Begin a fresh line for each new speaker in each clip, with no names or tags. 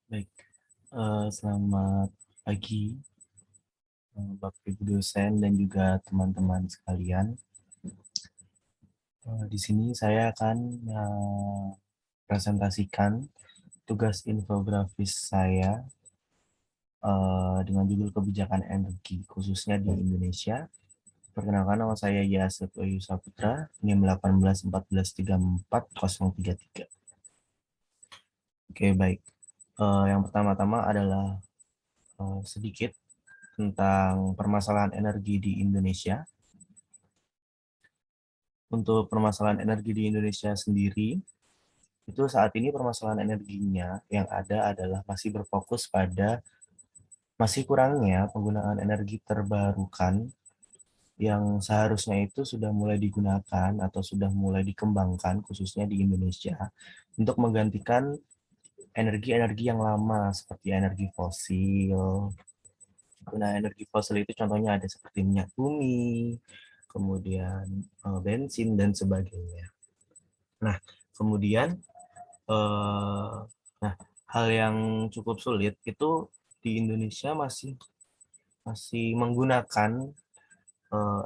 Baik, selamat pagi, Bapak Ibu dosen dan juga teman-teman sekalian. Di sini saya akan presentasikan tugas infografis saya dengan judul kebijakan energi khususnya di Indonesia. Perkenalkan, nama saya Yasef Wahyu Saputra, NIM 1814340033. Oke, baik. Yang pertama-tama adalah sedikit tentang permasalahan energi di Indonesia. Untuk permasalahan energi di Indonesia sendiri, itu saat ini permasalahan energinya yang ada adalah masih berfokus pada masih kurangnya penggunaan energi terbarukan yang seharusnya itu sudah mulai digunakan atau sudah mulai dikembangkan khususnya di Indonesia untuk menggantikan energi-energi yang lama seperti energi fosil. Nah, energi fosil itu contohnya ada seperti minyak bumi, kemudian bensin dan sebagainya. Nah, kemudian eh, nah, hal yang cukup sulit itu di Indonesia masih masih menggunakan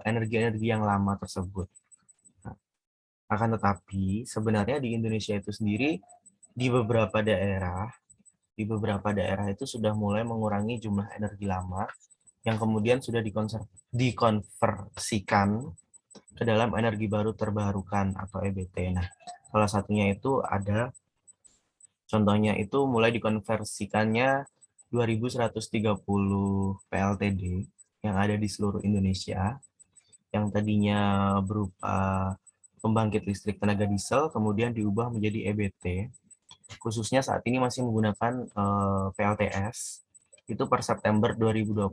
energi-energi yang lama tersebut. Nah, akan tetapi sebenarnya di Indonesia itu sendiri di beberapa daerah itu sudah mulai mengurangi jumlah energi lama yang kemudian sudah dikonversikan ke dalam energi baru terbarukan atau EBT. Nah, salah satunya itu ada contohnya itu mulai dikonversikannya 2.130 PLTD yang ada di seluruh Indonesia, yang tadinya berupa pembangkit listrik tenaga diesel, kemudian diubah menjadi EBT, khususnya saat ini masih menggunakan PLTS, itu per September 2020.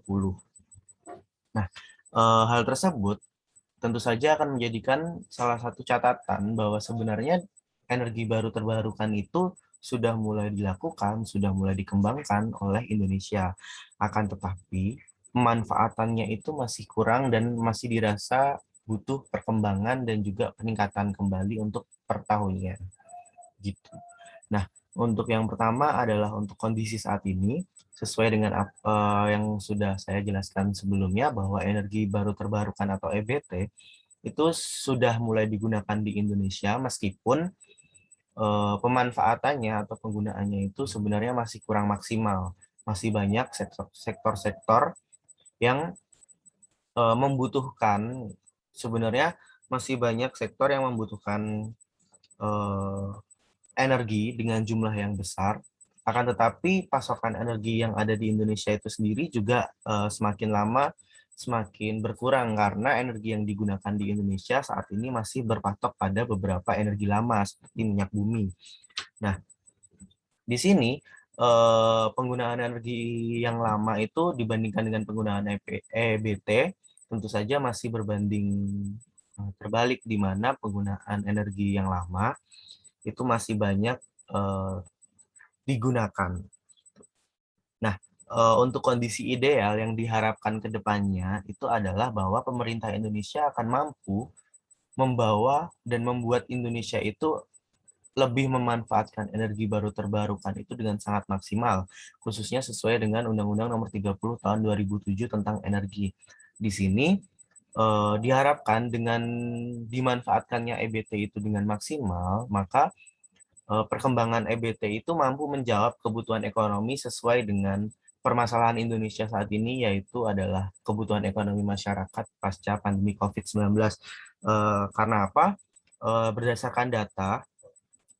Nah, hal tersebut tentu saja akan menjadikan salah satu catatan bahwa sebenarnya energi baru terbarukan itu sudah mulai dilakukan, sudah mulai dikembangkan oleh Indonesia. Akan tetapi, pemanfaatannya itu masih kurang dan masih dirasa butuh perkembangan dan juga peningkatan kembali untuk per tahunnya. Gitu. Nah, untuk yang pertama adalah untuk kondisi saat ini, sesuai dengan apa yang sudah saya jelaskan sebelumnya, bahwa energi baru terbarukan atau EBT itu sudah mulai digunakan di Indonesia, meskipun pemanfaatannya atau penggunaannya itu sebenarnya masih kurang maksimal. Masih banyak sektor-sektor yang membutuhkan, sebenarnya masih banyak sektor yang membutuhkan eh, energi dengan jumlah yang besar. Akan tetapi pasokan energi yang ada di Indonesia itu sendiri juga semakin lama semakin berkurang karena energi yang digunakan di Indonesia saat ini masih berpatok pada beberapa energi lama seperti minyak bumi. Nah, di sini penggunaan energi yang lama itu dibandingkan dengan penggunaan EBT tentu saja masih berbanding terbalik, di mana penggunaan energi yang lama itu masih banyak digunakan. Nah, untuk kondisi ideal yang diharapkan ke depannya itu adalah bahwa pemerintah Indonesia akan mampu membawa dan membuat Indonesia itu lebih memanfaatkan energi baru terbarukan itu dengan sangat maksimal, khususnya sesuai dengan Undang-Undang Nomor 30 Tahun 2007 tentang energi. Di sini diharapkan dengan dimanfaatkannya EBT itu dengan maksimal, maka perkembangan EBT itu mampu menjawab kebutuhan ekonomi sesuai dengan permasalahan Indonesia saat ini, yaitu adalah kebutuhan ekonomi masyarakat pasca pandemi COVID-19. Karena apa? Berdasarkan data,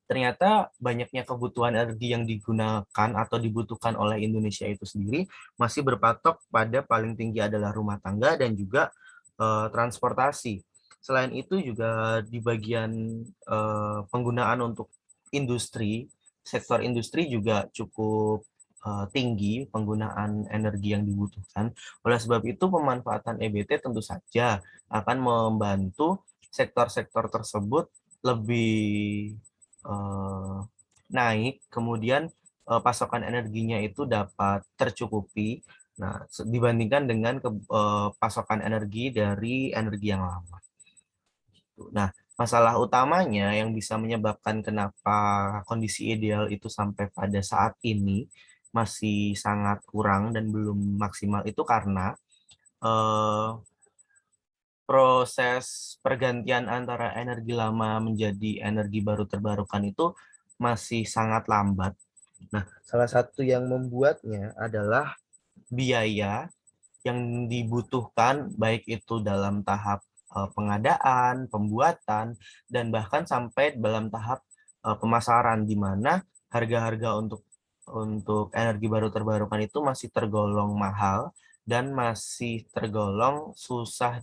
ternyata banyaknya kebutuhan energi yang digunakan atau dibutuhkan oleh Indonesia itu sendiri masih berpatok pada paling tinggi adalah rumah tangga dan juga transportasi. Selain itu juga di bagian penggunaan untuk industri, sektor industri juga cukup tinggi penggunaan energi yang dibutuhkan. Oleh sebab itu, pemanfaatan EBT tentu saja akan membantu sektor-sektor tersebut lebih naik, kemudian pasokan energinya itu dapat tercukupi. Nah, dibandingkan dengan pasokan energi dari energi yang lama. Nah, masalah utamanya yang bisa menyebabkan kenapa kondisi ideal itu sampai pada saat ini masih sangat kurang dan belum maksimal itu karena eh, proses pergantian antara energi lama menjadi energi baru terbarukan itu masih sangat lambat. Nah, salah satu yang membuatnya adalah biaya yang dibutuhkan baik itu dalam tahap pengadaan, pembuatan, dan bahkan sampai dalam tahap pemasaran di mana harga-harga untuk energi baru terbarukan itu masih tergolong mahal dan masih tergolong susah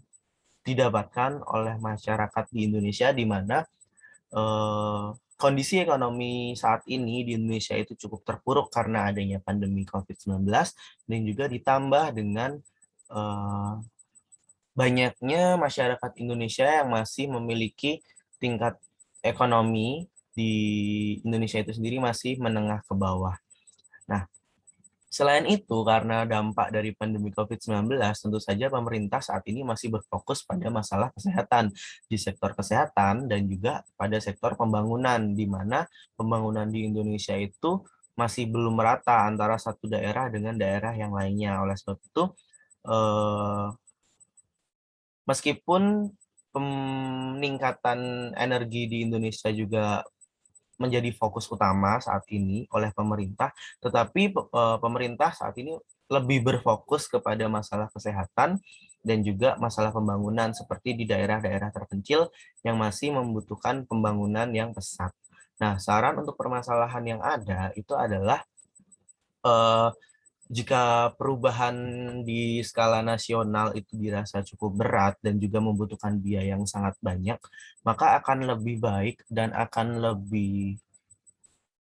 didapatkan oleh masyarakat di Indonesia di mana kondisi ekonomi saat ini di Indonesia itu cukup terpuruk karena adanya pandemi COVID-19 dan juga ditambah dengan eh, banyaknya masyarakat Indonesia yang masih memiliki tingkat ekonomi di Indonesia itu sendiri masih menengah ke bawah. Nah, selain itu, karena dampak dari pandemi COVID-19, tentu saja pemerintah saat ini masih berfokus pada masalah kesehatan di sektor kesehatan dan juga pada sektor pembangunan, di mana pembangunan di Indonesia itu masih belum merata antara satu daerah dengan daerah yang lainnya. Oleh sebab itu, eh, meskipun peningkatan energi di Indonesia juga menjadi fokus utama saat ini oleh pemerintah, tetapi pemerintah saat ini lebih berfokus kepada masalah kesehatan dan juga masalah pembangunan seperti di daerah-daerah terpencil yang masih membutuhkan pembangunan yang pesat. Nah, saran untuk permasalahan yang ada itu adalah eh, jika perubahan di skala nasional itu dirasa cukup berat dan juga membutuhkan biaya yang sangat banyak, maka akan lebih baik dan akan lebih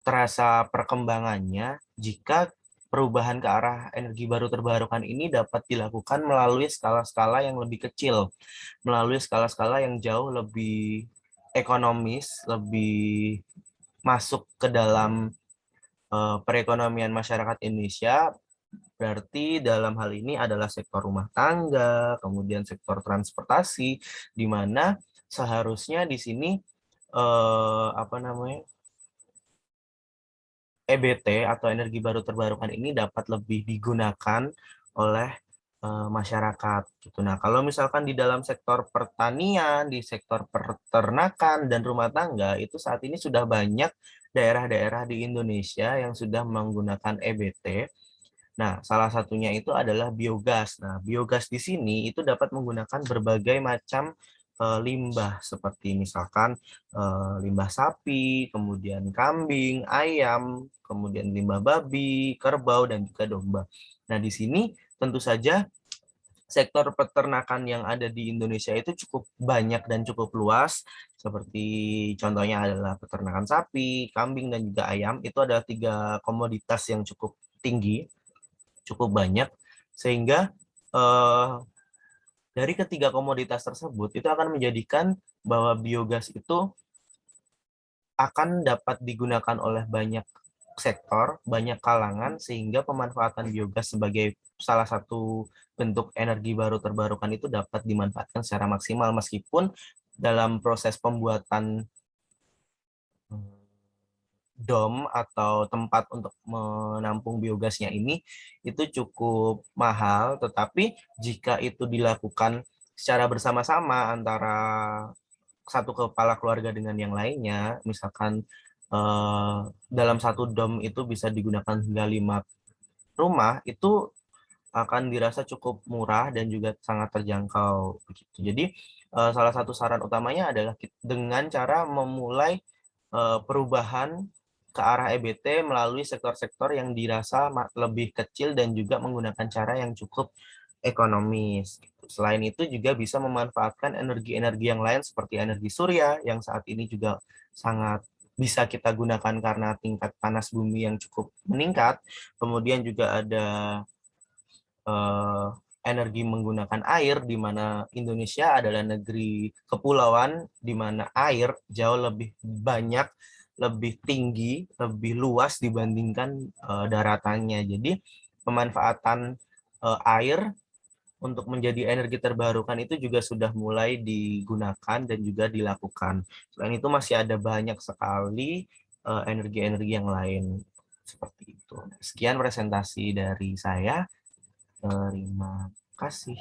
terasa perkembangannya jika perubahan ke arah energi baru terbarukan ini dapat dilakukan melalui skala-skala yang lebih kecil, melalui skala-skala yang jauh lebih ekonomis, lebih masuk ke dalam perekonomian masyarakat Indonesia. Berarti dalam hal ini adalah sektor rumah tangga, kemudian sektor transportasi, di mana seharusnya di sini apa namanya EBT atau energi baru terbarukan ini dapat lebih digunakan oleh masyarakat gitu. Nah, kalau misalkan di dalam sektor pertanian, di sektor peternakan dan rumah tangga itu saat ini sudah banyak daerah-daerah di Indonesia yang sudah menggunakan EBT. Nah, salah satunya itu adalah biogas. Nah, biogas di sini itu dapat menggunakan berbagai macam limbah seperti misalkan limbah sapi, kemudian kambing, ayam, kemudian limbah babi, kerbau dan juga domba. Nah, di sini tentu saja sektor peternakan yang ada di Indonesia itu cukup banyak dan cukup luas. Seperti contohnya adalah peternakan sapi, kambing dan juga ayam. Itu adalah tiga komoditas yang cukup tinggi, cukup banyak, sehingga eh, dari ketiga komoditas tersebut itu akan menjadikan bahwa biogas itu akan dapat digunakan oleh banyak sektor, banyak kalangan, sehingga pemanfaatan biogas sebagai salah satu bentuk energi baru terbarukan itu dapat dimanfaatkan secara maksimal meskipun dalam proses pembuatan dom atau tempat untuk menampung biogasnya ini itu cukup mahal, tetapi jika itu dilakukan secara bersama-sama antara satu kepala keluarga dengan yang lainnya, misalkan dalam satu dom itu bisa digunakan hingga 5 rumah, itu akan dirasa cukup murah dan juga sangat terjangkau begitu. Jadi salah satu saran utamanya adalah dengan cara memulai perubahan ke arah EBT melalui sektor-sektor yang dirasa lebih kecil dan juga menggunakan cara yang cukup ekonomis. Selain itu juga bisa memanfaatkan energi-energi yang lain seperti energi surya yang saat ini juga sangat bisa kita gunakan karena tingkat panas bumi yang cukup meningkat. Kemudian juga ada eh, energi menggunakan air, di mana Indonesia adalah negeri kepulauan, di mana air jauh lebih banyak, lebih tinggi, lebih luas dibandingkan daratannya. Jadi pemanfaatan air untuk menjadi energi terbarukan itu juga sudah mulai digunakan dan juga dilakukan. Selain itu masih ada banyak sekali energi-energi yang lain seperti itu. Sekian presentasi dari saya. Terima kasih.